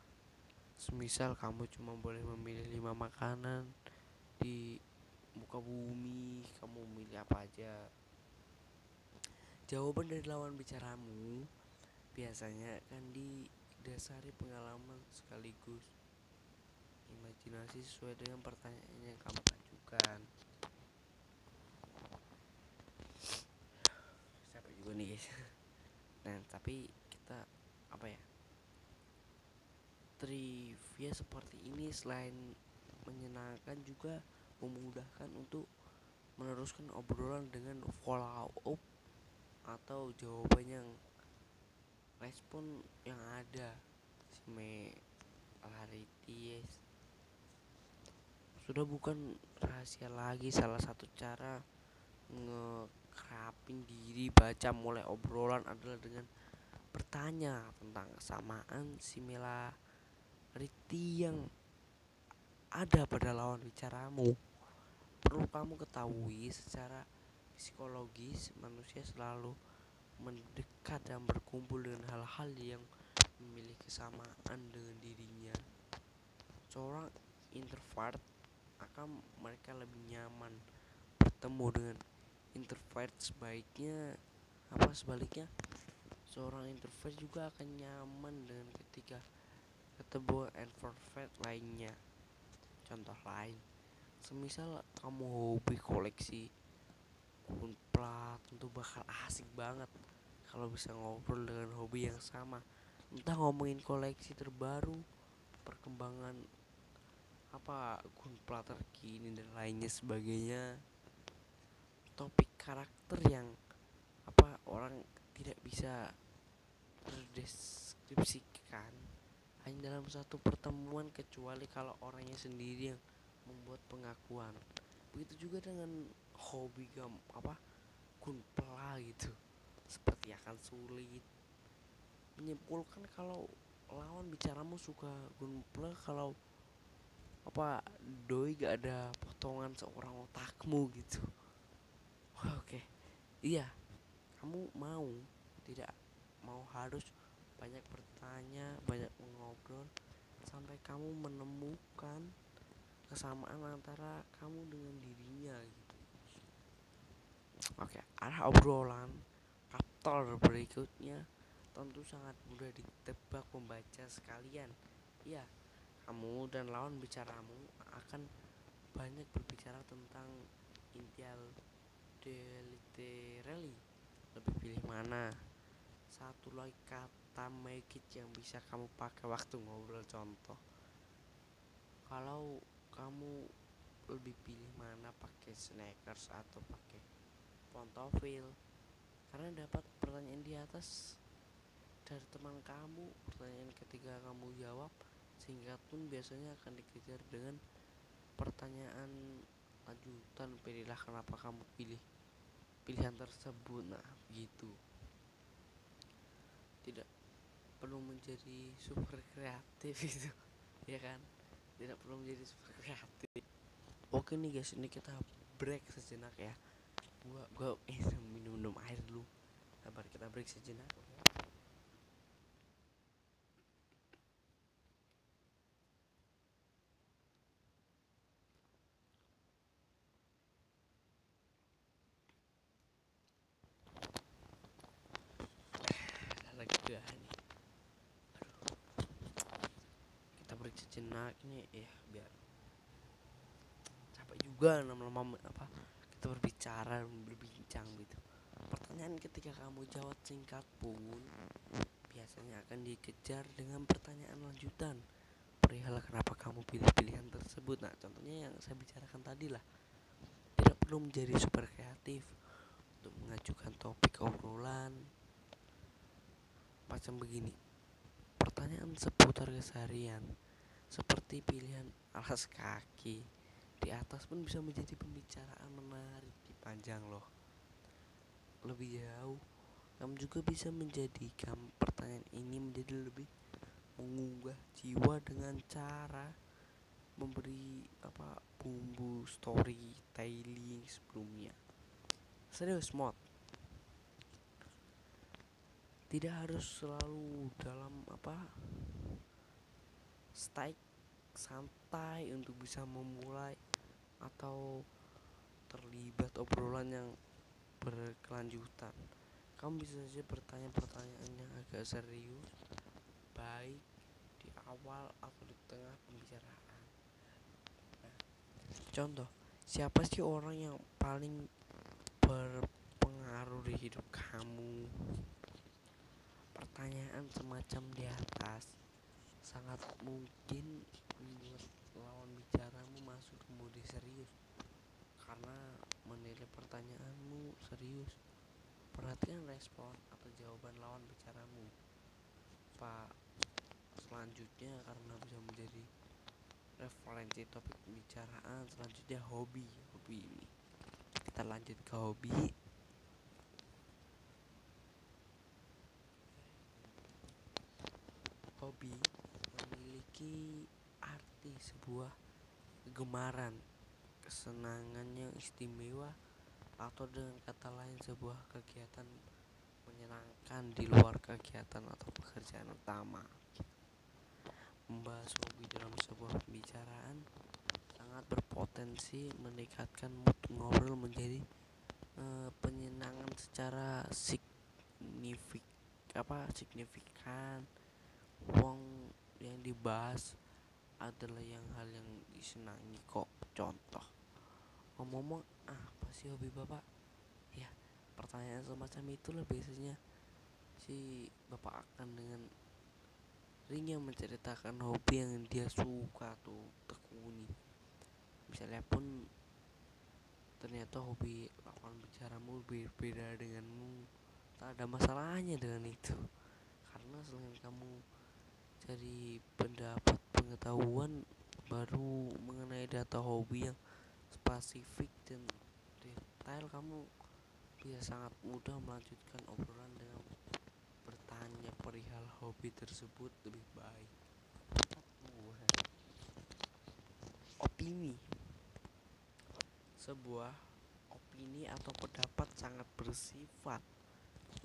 Semisal kamu cuma boleh memilih 5 makanan di muka bumi, kamu memilih apa aja? Jawaban dari lawan bicaramu biasanya akan didasari pengalaman sekaligus imajinasi sesuai dengan pertanyaan yang kamu ajukan. Capek juga nih guys. Nah, tapi kita trivia seperti ini selain menyenangkan juga memudahkan untuk meneruskan obrolan dengan follow up atau jawaban yang respon yang ada. Similarities sudah bukan rahasia lagi. Salah satu cara ngekerapin diri baca mulai obrolan adalah dengan bertanya tentang kesamaan similarity yang ada pada lawan bicaramu. Perlu kamu ketahui, secara psikologis manusia selalu mendekat dan berkumpul dengan hal-hal yang memiliki kesamaan dengan dirinya. Seorang introvert akan mereka lebih nyaman bertemu dengan introvert, sebaliknya seorang introvert juga akan nyaman dengan ketika ketemu introvert lainnya. Contoh lain, semisal kamu hobi koleksi kunplat, tentu bakal asik banget kalau bisa ngobrol dengan hobi yang sama. Entah ngomongin koleksi terbaru, perkembangan kunplat terkini dan lainnya sebagainya. Topik karakter yang orang tidak bisa terdeskripsikan hanya dalam satu pertemuan, kecuali kalau orangnya sendiri yang membuat pengakuan. Begitu juga dengan hobi kunpla gitu. Seperti akan sulit menyimpulkan kalau lawan bicaramu suka kunpla kalau doi gak ada potongan seorang otakmu gitu. Oke. Iya, kamu tidak mau harus banyak bertanya, banyak mengobrol sampai kamu menemukan kesamaan antara kamu dengan dirinya gitu. Oke, arah obrolan kaptor berikutnya tentu sangat mudah ditebak pembaca sekalian. Iya, kamu dan lawan bicaramu akan banyak berbicara tentang intial literally. Lebih pilih mana? Satu lagi kata magic yang bisa kamu pakai waktu ngobrol. Contoh, kalau kamu lebih pilih mana, pakai sneakers atau pakai pantofel? Karena dapat pertanyaan di atas dari teman kamu, pertanyaan ketika kamu jawab singkat pun biasanya akan dikejar dengan pertanyaan lanjutan. Pilihlah kenapa kamu pilih pilihan tersebut. Nah, begitu. Tidak perlu menjadi super kreatif itu, ya kan? Tidak perlu menjadi super kreatif. Oke nih guys, ini kita break sejenak ya. Gua minum air dulu. Sabar, kita break sejenak. Lega nih. Kita break sejenak nih ya, biar capek juga lama-lama kita berbincang gitu. Pertanyaan ketika kamu jawab singkat pun biasanya akan dikejar dengan pertanyaan lanjutan perihal kenapa kamu pilih pilihan tersebut. Nah, contohnya yang saya bicarakan tadi lah. Tidak perlu menjadi super kreatif untuk mengajukan topik obrolan macam begini. pertanyaan seputar keseharian seperti pilihan alas kaki di atas pun bisa menjadi pembicaraan menarik dipanjang loh. Lebih jauh, kamu juga bisa menjadikan pertanyaan ini menjadi lebih mengunggah jiwa dengan cara memberi bumbu storytelling sebelumnya. Serius mod, tidak harus selalu dalam style santai untuk bisa memulai atau terlibat obrolan yang berkelanjutan. Kamu bisa saja bertanya pertanyaan yang agak serius, baik di awal atau di tengah pembicaraan. Nah, contoh, siapa sih orang yang paling berpengaruh di hidup kamu? Pertanyaan semacam di atas sangat mungkin membuat lawan bicaramu masuk ke mode serius karena menilai pertanyaanmu serius. Perhatikan respon atau jawaban lawan bicaramu. Pak, selanjutnya karena bisa menjadi referensi topik pembicaraan selanjutnya hobi ini. Kita lanjut ke hobi. Hobi memiliki arti sebuah kegemaran, kesenangan yang istimewa, atau dengan kata lain sebuah kegiatan menyenangkan di luar kegiatan atau pekerjaan utama. Membahas hobi dalam sebuah pembicaraan sangat berpotensi meningkatkan mood ngobrol menjadi penyenangan secara signifikan. Wong yang dibahas adalah hal yang disenangi kok. Contoh, ngomong apa sih hobi bapak? Ya, pertanyaan semacam itulah biasanya si bapak akan dengan ringnya menceritakan hobi yang dia suka tuh tekuni. Misalnya pun ternyata hobi lawan bicaramu berbeda denganmu, tak ada masalahnya dengan itu, karena selain kamu cari pendapat pengetahuan baru mengenai data hobi yang spesifik dan detail, kamu bisa sangat mudah melanjutkan obrolan dengan bertanya perihal hobi tersebut lebih baik. Opini, sebuah opini atau pendapat sangat bersifat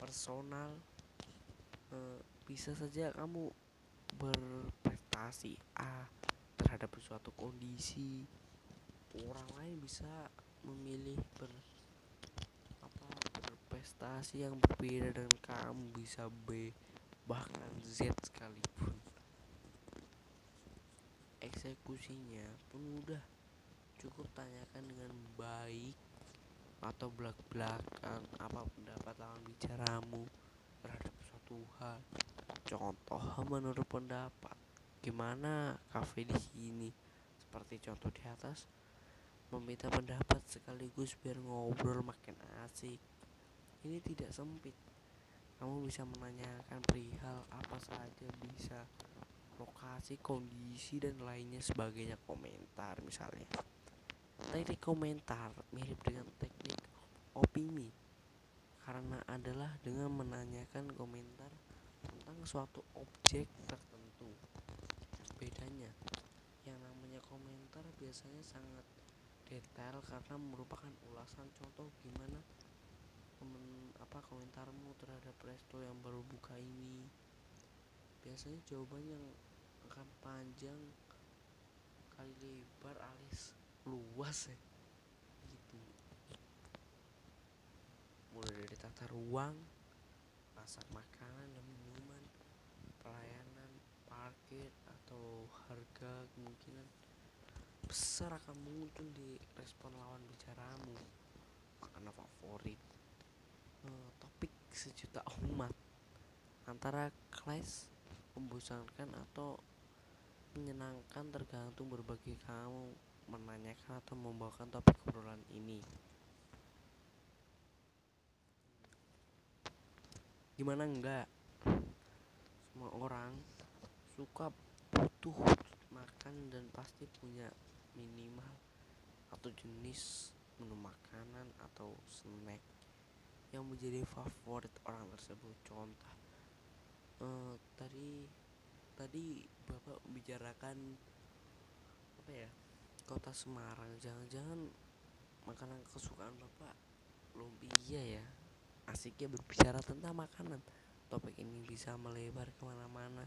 personal. Bisa saja kamu berprestasi terhadap suatu kondisi, orang lain bisa memilih berprestasi yang berbeda dengan kamu, bisa B bahkan Z sekalipun. Eksekusinya pun mudah, cukup tanyakan dengan baik atau belak-belakan apa pendapat lawan bicaramu terhadap suatu hal. Contoh, menurut pendapat gimana kafe di sini, seperti contoh di atas. Meminta pendapat sekaligus biar ngobrol makin asik. Ini tidak sempit, kamu bisa menanyakan perihal apa saja, bisa lokasi, kondisi, dan lainnya sebagainya. Komentar misalnya, teknik komentar mirip dengan teknik opini karena adalah dengan menanyakan komentar tentang suatu objek tertentu. Bedanya, yang namanya komentar biasanya sangat detail karena merupakan ulasan contoh gimana komentarmu terhadap resto yang baru buka ini. Biasanya jawaban yang akan panjang kali lebar alias luas ya gitu, mulai dari tata ruang, pasar makanan dan minuman, pelayanan, parkir, atau harga. Kemungkinan besar akan muncul di respon lawan bicaramu. Makanan favorit, topik sejuta umat, antara kelas, membosankan atau menyenangkan tergantung berbagai kamu menanyakan atau membawakan topik obrolan ini. Gimana enggak, semua orang suka butuh makan dan pasti punya minimal atau jenis menu makanan atau snack yang menjadi favorit orang tersebut. Contoh, tadi tadi Bapak bicarakan apa ya? Kota Semarang. Jangan-jangan makanan kesukaan Bapak lumpia ya? Asiknya berbicara tentang makanan. Topik ini bisa melebar kemana-mana.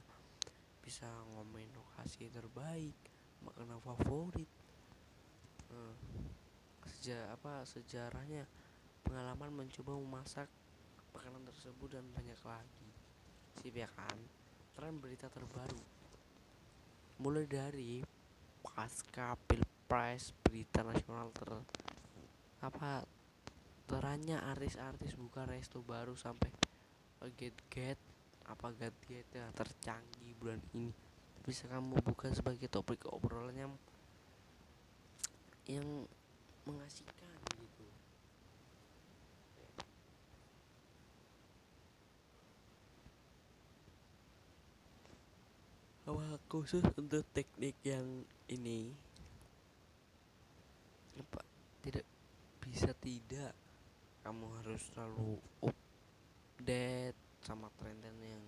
Bisa ngomongin lokasi terbaik, makanan favorit, eh, sejarahnya, pengalaman mencoba memasak makanan tersebut dan banyak lagi. Sip ya kan? Tren berita terbaru. Mulai dari pasca pilpres, berita nasional apa terannya artis-artis buka resto baru sampai get get yang tercanggih bulan ini bisa kamu buka sebagai topik obrolan yang mengasihkan gitu. Awal khusus untuk teknik yang ini apa tidak bisa tidak kamu harus selalu update sama tren-tren yang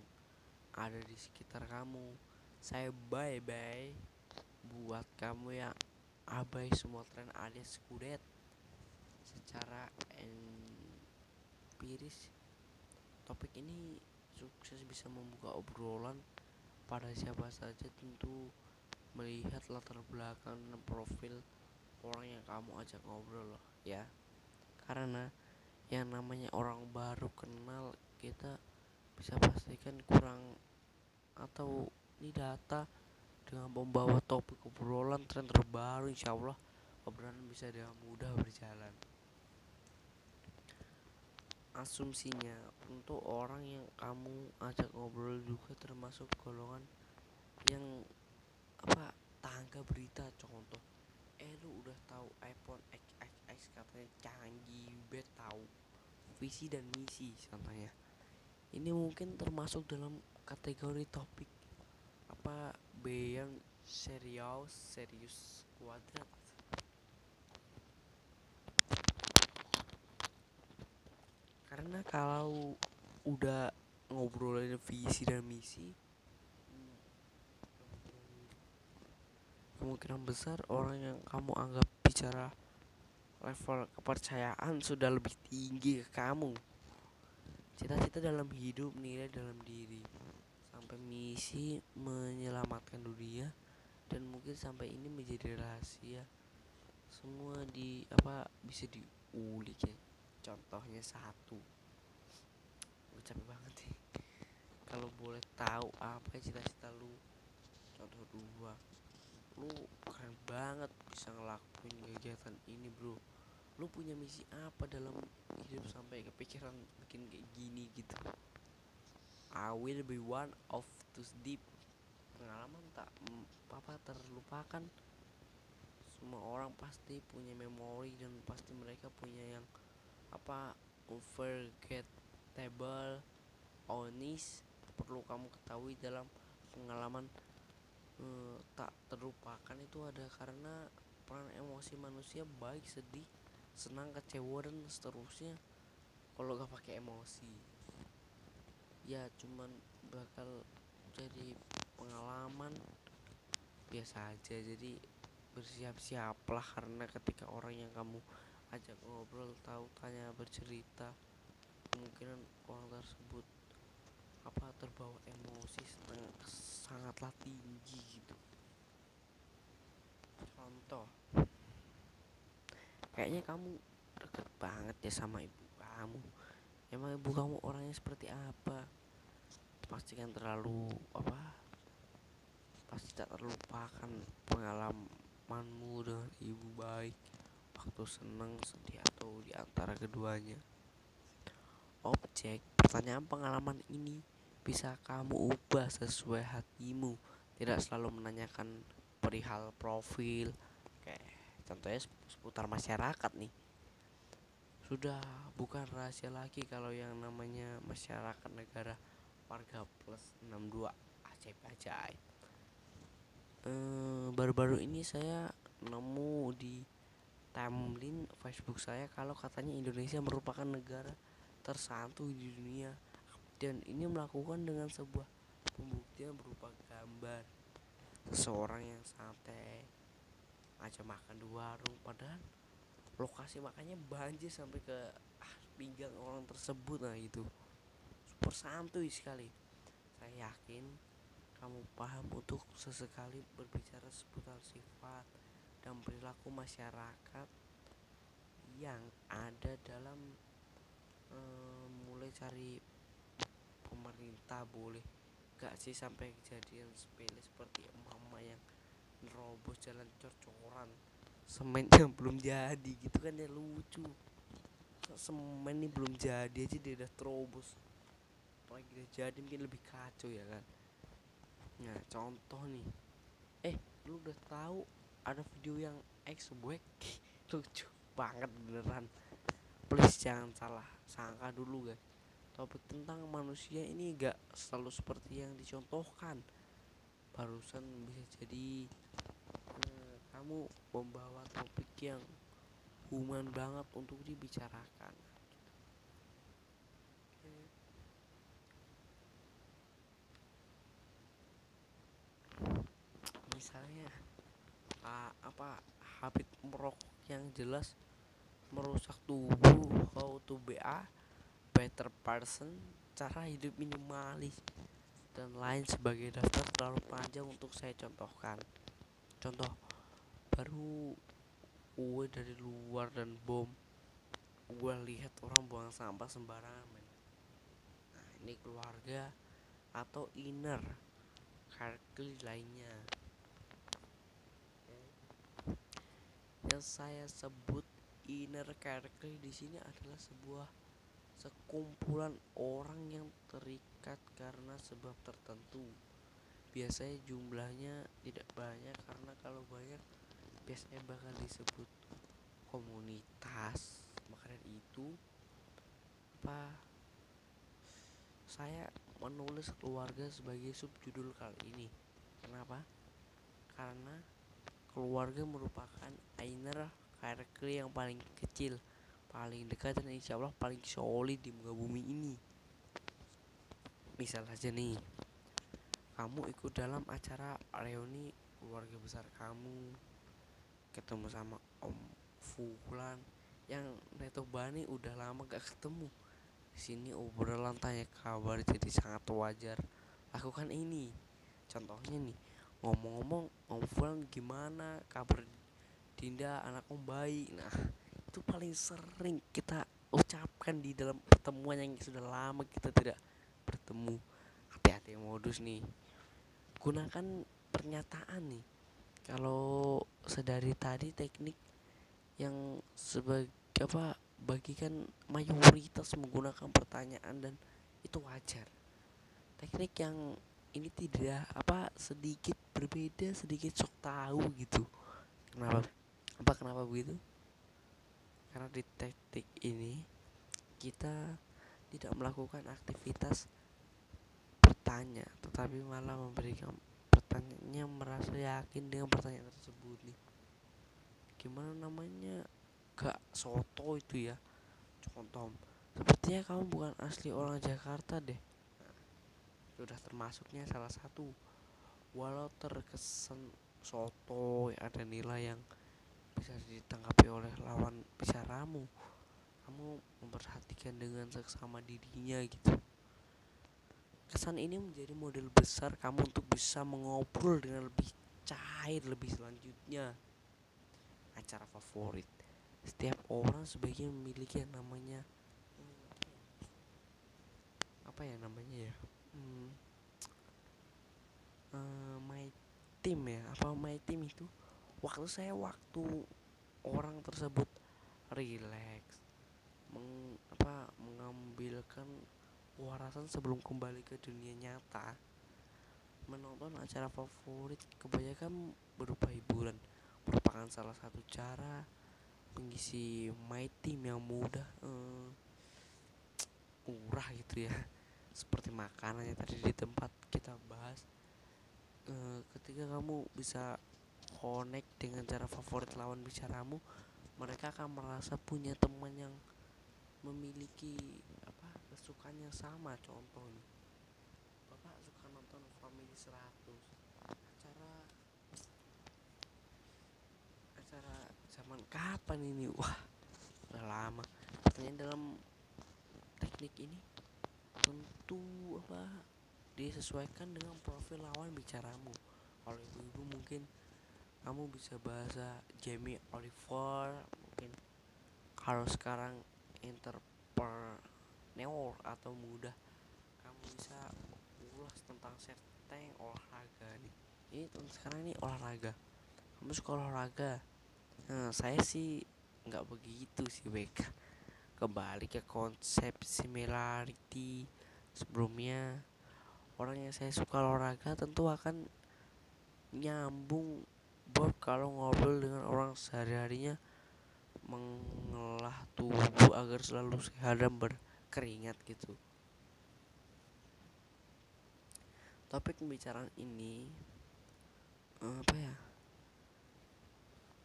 ada di sekitar kamu. Saya bye bye buat kamu yang abai semua tren alias kudet. Secara empiris, topik ini sukses bisa membuka obrolan pada siapa saja, tentu melihat latar belakang dan profil orang yang kamu ajak ngobrol loh ya. Karena yang namanya orang baru kenal kita bisa pastikan kurang atau ini data dengan membawa topik obrolan tren terbaru, insya Allah obrolan bisa dengan mudah berjalan. Asumsinya untuk orang yang kamu ajak ngobrol juga termasuk golongan yang apa tangga berita. Contoh, lu udah tahu iPhone XXX katanya canggih, bet tahu visi dan misi contohnya. Ini mungkin termasuk dalam kategori topik apa beyond serius kuadrat. Karena kalau udah ngobrolin visi dan misi, kemungkinan besar orang yang kamu anggap bicara level kepercayaan sudah lebih tinggi ke kamu. Cita-cita dalam hidup, nilai dalam diri, sampai misi menyelamatkan dunia, dan mungkin sampai ini menjadi rahasia. Semua bisa diulik ya. Contohnya satu, gue capek banget sih. Kalau boleh tahu apa cita-cita lu? Contoh dua, lu keren banget bisa ngelakuin kegiatan ini bro. Lu punya misi apa dalam hidup sampai kepikiran bikin kayak gini gitu. I will be one of those deep. Pengalaman tak terlupakan. Semua orang pasti punya memori dan pasti mereka punya yang unforgettable, honest. Perlu kamu ketahui dalam pengalaman tak terlupakan itu ada karena peran emosi manusia baik, sedih, senang, kecewa dan seterusnya. Kalau gak pakai emosi ya cuman bakal jadi pengalaman biasa aja. Jadi bersiap-siaplah karena ketika orang yang kamu ajak ngobrol, tahu, tanya, bercerita, kemungkinan orang tersebut terbawa emosi sangatlah tinggi gitu. Contoh, kayaknya kamu deket banget ya sama ibu kamu. Emang ibu kamu orangnya seperti apa? Pastikan pasti tak terlupakan pengalamanmu dengan ibu, baik waktu senang, sedih, atau di antara keduanya. Objek pertanyaan pengalaman ini bisa kamu ubah sesuai hatimu. Tidak selalu menanyakan perihal profil, kayak contohnya seputar masyarakat nih. Sudah bukan rahasia lagi kalau yang namanya masyarakat negara warga plus 62 ajaib-ajaib. Baru-baru ini saya nemu di timeline Facebook saya kalau katanya Indonesia merupakan negara tersantuy di dunia, dan ini melakukan dengan sebuah pembuktian berupa gambar seseorang yang santai aja makan di warung, padahal lokasi makannya banjir sampai ke pinggang orang tersebut. Nah itu super santuy sekali. Saya yakin kamu paham untuk sesekali berbicara seputar sifat dan perilaku masyarakat yang ada dalam mulai cari pemerintah. Boleh gak sih sampai kejadian sepele seperti mama yang nerobos jalan cor-coran, semennya belum jadi gitu kan ya, lucu. Semen ini belum jadi aja dia udah terobos, apalagi udah jadi mungkin lebih kacau ya kan. Nah contoh nih, lu udah tahu ada video yang X Wag lucu banget beneran. Please jangan salah sangka dulu guys, topik tentang manusia ini gak selalu seperti yang dicontohkan. Barusan bisa jadi kamu membawa topik yang human banget untuk dibicarakan. Misalnya habit merokok yang jelas merusak tubuh, how to be a better person, cara hidup minimalis, dan lain sebagai. Daftar terlalu panjang untuk saya contohkan. Contoh baru gue dari luar dan bom, gue lihat orang buang sampah sembarangan men. Nah ini keluarga atau inner circle lainnya. Yang saya sebut inner circle di sini adalah sebuah sekumpulan orang yang terikat karena sebab tertentu. Biasanya jumlahnya tidak banyak, karena kalau banyak biasanya bakal disebut komunitas. Makanya itu saya menulis keluarga sebagai subjudul kali ini. Kenapa? Karena keluarga merupakan inner circle yang paling kecil, paling dekat, dan insya Allah paling solid di muka bumi ini. Misal aja nih, kamu ikut dalam acara reuni keluarga besar kamu, ketemu sama Om Fulan yang Neto Bani udah lama gak ketemu. Di sini obrolan tanya kabar jadi sangat wajar. Lakukan ini. Contohnya nih, ngomong-ngomong Om Fulan gimana kabar Dinda, anak Om baik. Nah itu paling sering kita ucapkan di dalam pertemuan yang sudah lama kita tidak bertemu. Hati-hati modus nih, gunakan pernyataan nih. Kalau sedari tadi teknik yang sebagai bagikan mayoritas menggunakan pertanyaan, dan itu wajar. Teknik yang ini tidak sedikit berbeda, sedikit sok tahu gitu. Kenapa begitu? Karena di teknik ini kita tidak melakukan aktivitas bertanya, tetapi malah memberikan pertanyaannya, merasa yakin dengan pertanyaan tersebut nih. Gimana namanya, gak soto itu ya. Contoh, sepertinya kamu bukan asli orang Jakarta deh. Nah, sudah termasuknya salah satu. Walau terkesan soto, ada nilai yang bisa ditanggapi oleh lawan bicaramu. Kamu memperhatikan dengan seksama dirinya gitu. Kesan ini menjadi model besar kamu untuk bisa mengobrol dengan lebih cair lebih selanjutnya. Acara favorit setiap orang sebaiknya memiliki yang namanya my team ya. My team itu waktu orang tersebut relax, mengambilkan warasan sebelum kembali ke dunia nyata. Menonton acara favorit kebanyakan berupa hiburan, merupakan salah satu cara mengisi my team yang mudah murah gitu ya. Seperti makanan yang tadi di tempat kita bahas, ketika kamu bisa connect dengan cara favorit lawan bicaramu, mereka akan merasa punya teman yang memiliki kesukaan yang sama. Contoh nih, bapak suka nonton Family 100, acara acara zaman kapan ini, wah udah lama. Ternyata dalam teknik ini tentu disesuaikan dengan profil lawan bicaramu. Kalau ibu-ibu mungkin kamu bisa bahasa Jamie Oliver, mungkin kalau sekarang entrepreneur atau muda, kamu bisa ulas tentang setting olahraga nih. Ini sekarang ini olahraga, kamu suka olahraga. Nah, saya sih nggak begitu sih, BK. Kembali ke konsep similarity sebelumnya, orang yang saya suka olahraga tentu akan nyambung Bob kalau ngobrol dengan orang sehari-harinya mengelah tubuh agar selalu sehat dan berkeringat gitu. Topik pembicaraan ini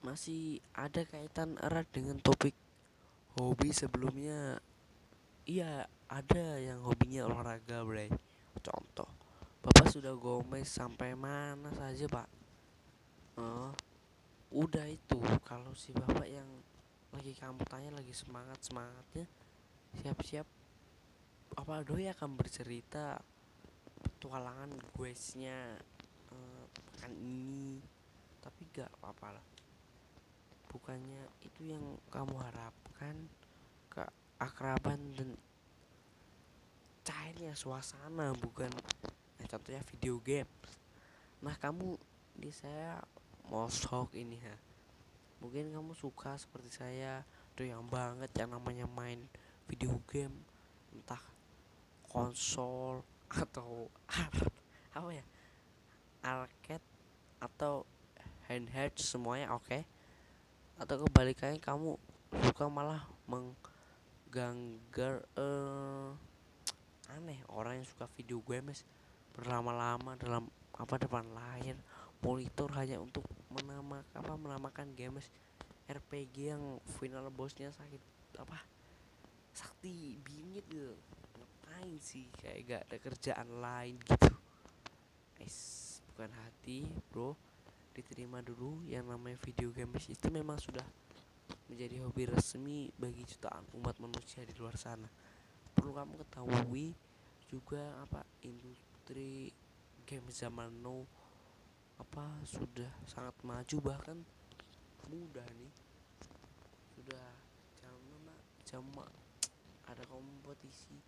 masih ada kaitan erat dengan topik hobi sebelumnya. Iya, ada yang hobinya olahraga, Bray. Contoh, Bapak sudah gomes sampai mana saja, Pak? Udah itu, kalau si Bapak yang lagi kamu tanya lagi semangatnya, siap-siap doi akan bercerita petualangan guesnya pekan ini. Tapi gak apa-apa lah, bukannya itu yang kamu harapkan, keakraban dan cairnya suasana, bukan contohnya video game. Nah, kamu di saya mosok ini ya, mungkin kamu suka seperti saya doyan banget yang namanya main video game, entah konsol atau arcade atau handheld, semuanya oke. Atau kebalikannya kamu suka malah mengganggar aneh orang yang suka video games berlama-lama dalam depan layar monitor hanya untuk menamakan games RPG yang final bossnya sakti bingit gitu. Ngapain sih, kayak gak ada kerjaan lain gitu. Bukan hati bro, diterima dulu. Yang namanya video games itu memang sudah menjadi hobi resmi bagi jutaan umat manusia di luar sana. Perlu kamu ketahui juga industri game zaman now sudah sangat maju, bahkan mudah nih. Sudah zaman ada kompetisi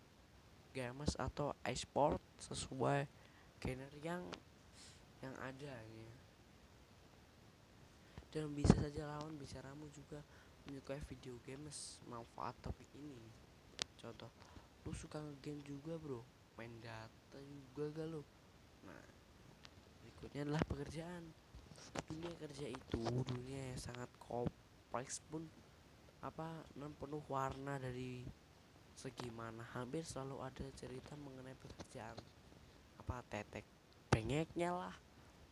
games atau e-sport sesuai genre yang ada ya. Dan bisa saja lawan bicaramu juga menyukai video games. Manfaat topik ini, contoh, lu suka ngegame juga bro, main data juga gak lu? Nah, berikutnya adalah pekerjaan. Dunia kerja itu dunia yang sangat kompleks pun non penuh warna. Dari segi mana hampir selalu ada cerita mengenai pekerjaan tetek bengeknya lah,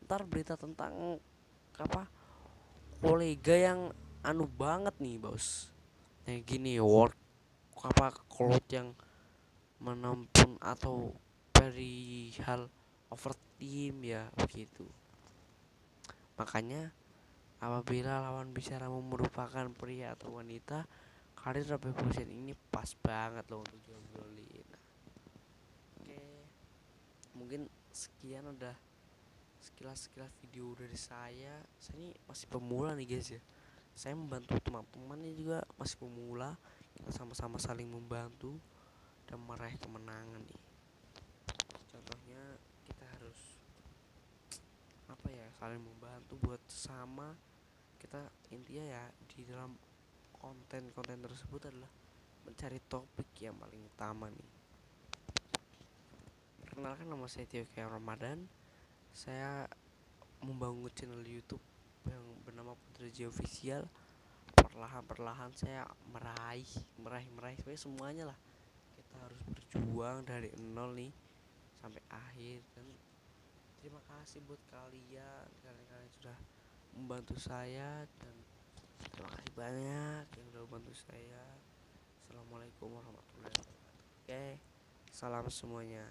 ntar berita tentang kolega yang banget nih bos, kayak gini, work cloud yang menampun atau perihal overtime ya begitu. Makanya apabila lawan bicaramu merupakan pria atau wanita, karir revolution ini pas banget loh untuk diobrolin. Oke, mungkin sekian udah sekilas video dari saya. Saya ini masih pemula nih guys ya, saya membantu teman-teman ini juga masih pemula. Kita sama-sama saling membantu dan meraih kemenangan nih. Contohnya kita harus saling membantu buat sesama kita. Intinya ya di dalam konten tersebut adalah mencari topik yang paling utama nih. Perkenalkan, nama saya Tio Ramadan. Saya membangun channel YouTube yang bernama Putraji Official. Perlahan saya meraih semuanya lah. Kita harus berjuang dari nol nih sampai akhir, dan terima kasih buat kalian sudah membantu saya, dan terima kasih banyak yang sudah membantu saya. Assalamualaikum warahmatullahi wabarakatuh. Oke, salam semuanya.